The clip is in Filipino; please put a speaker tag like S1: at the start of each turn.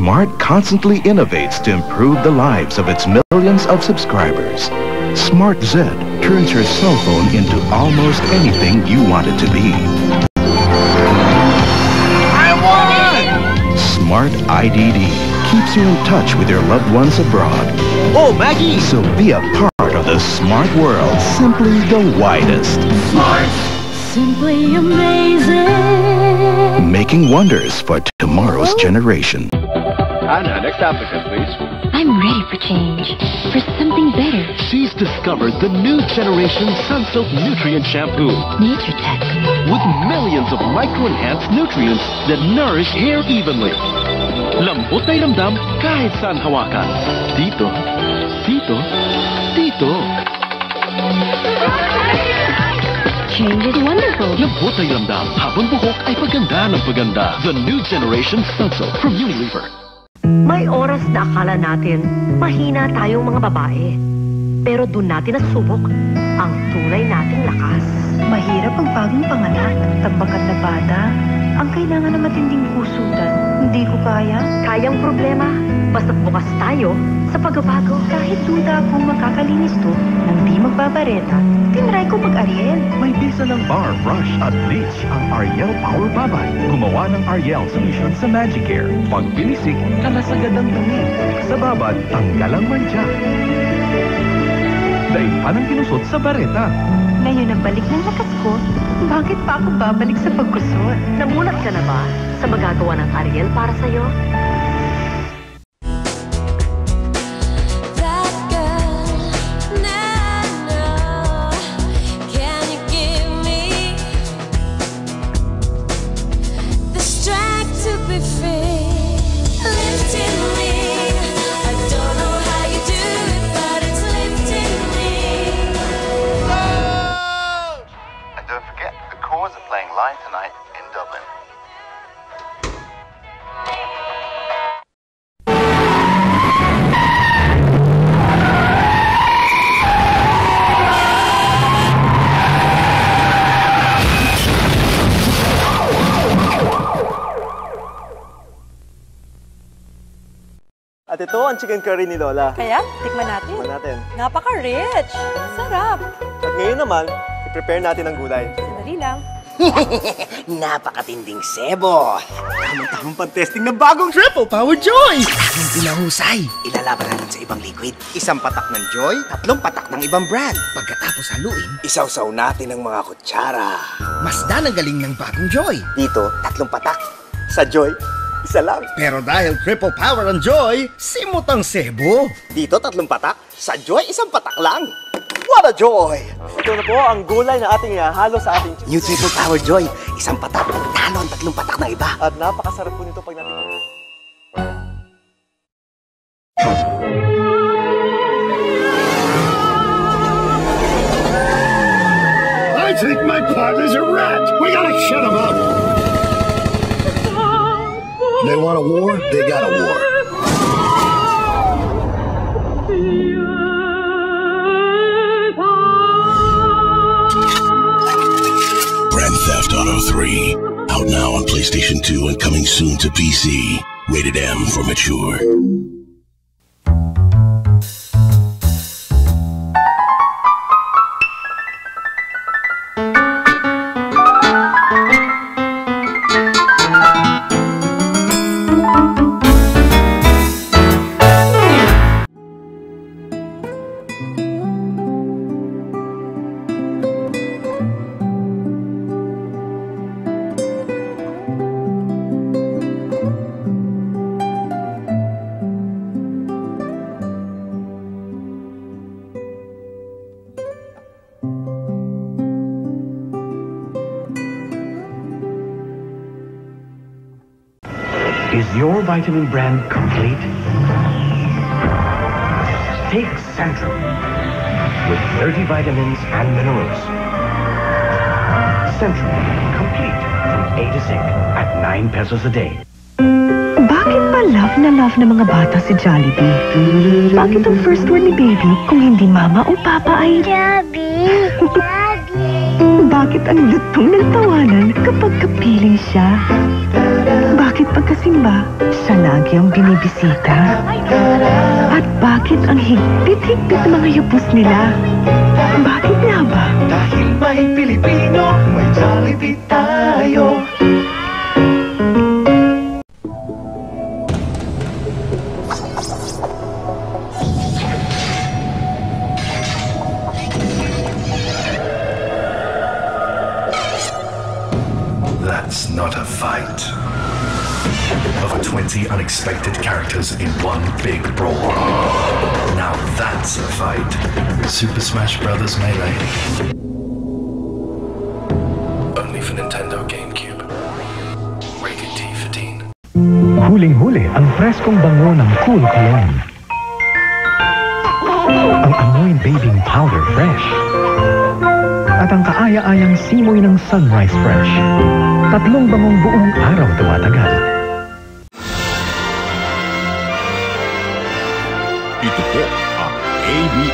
S1: Smart constantly innovates to improve the lives of its millions of subscribers. Smart Z turns your cell phone into almost anything you want it to be.
S2: I won!
S1: Smart IDD keeps you in touch with your loved ones abroad.
S2: Oh, Maggie!
S1: So be a part of the smart world, simply the widest.
S2: Smart!
S3: Simply amazing.
S1: Making wonders for tomorrow's generation.
S4: Anna, next applicant, please.
S3: I'm ready for change. For something better.
S4: She's discovered the new generation Sunsilk Nutrient Shampoo.
S3: Nature Tech.
S4: With millions of micro-enhanced nutrients that nourish hair evenly. Lambot na iramdam kahit saan hawakan. Dito, dito, dito.
S3: Change is wonderful.
S4: Lambot na iramdam habang buhok ay paganda ng paganda. The new generation Sunsilk from Unilever.
S5: May oras na akala natin mahina tayong mga babae. Pero doon natin nasubok ang tunay nating lakas.
S6: Mahirap ang bagong panganak. Tambakan na bata. Ang kailangan ng matinding kusutan. Hindi ko kaya.
S5: Kayang problema. Basta't bukas tayo sa pagbabago.
S6: Kahit duda akong makakalinis to nang di magbabareta, tinry ko mag-Ariel.
S7: May bisa ng bar, brush at bleach ang Ariel Power Babay. Gumawa ng Ariel Solution sa Magic Air. Pag pinisik, kalasagad ang dumi. Sa babad, tanggal ang mantsa. Daig pa ng kinusot sa bareta.
S6: Ngayon ang balik ng lakas ko, bakit pa ako babalik sa pagkusot?
S5: Namulat ka na ba sa magagawa ng Ariel para sa'yo?
S8: Tonight in Dublin.
S9: At ito ang chicken curry ni Lola.
S10: Kaya, tikman natin.
S9: Tikman natin.
S10: Napaka-rich! Sarap!
S9: At ngayon naman, i-prepare natin ang gulay.
S10: Sandali lang.
S2: Napakatinding sebo. Tamang-tamang pang-testing ng bagong Triple Power Joy. Ang pinahusay. Ilalaban natin sa ibang liquid. Isang patak ng Joy, 3 patak ng ibang brand. Pagkatapos haluin, isawsaw natin ang mga kutsara. Masdan ang galing ng bagong Joy. Dito, 3 patak. Sa Joy, isa lang. Pero dahil Triple Power ang Joy, simot ang sebo. Dito, 3 patak. Sa Joy, 1 patak lang. What a joy!
S9: Ito na po ang gulay na ating ihahalo sa ating
S2: New Triple Power Joy. 1 patak. Talo ang 3 patak na iba.
S9: At napakasarap po nito pag natin.
S11: I think my partner's a rat. We gotta shut him up. They want a war? They got a war.
S12: Grand Theft Auto 3. Out now on PlayStation 2 and coming soon to PC. Rated M for mature.
S7: Is your vitamin brand complete? Take Centrum with 30 vitamins and minerals. Centrum, complete from A to Z at 9 pesos a day.
S6: Bakit ba love na mga bata si Jollibee? Bakit ang first word ni baby kung hindi mama o papa ay Jollibee? Bakit ang lutong ng tawanan kapag kapiling siya? Bakit bakit pagkasimba, siya lagi ang binibisita? At bakit ang higpit-higpit ng mga yupos nila? Bakit nga ba?
S8: Dahil may Pilipino, may Jollibee tayo.
S13: That's not a fight. Over 20 unexpected characters in one big brawl. Now that's a fight. Super Smash Bros. Melee. Only for Nintendo GameCube. Rated T for teen.
S7: Huling-huli ang preskong bango ng Cool Cologne. Ang amoy babying powder fresh. At ang kaaya-ayang simoy ng Sunrise Fresh. Tatlong bangong buong araw tumatagal.
S14: Ito po ang ABS.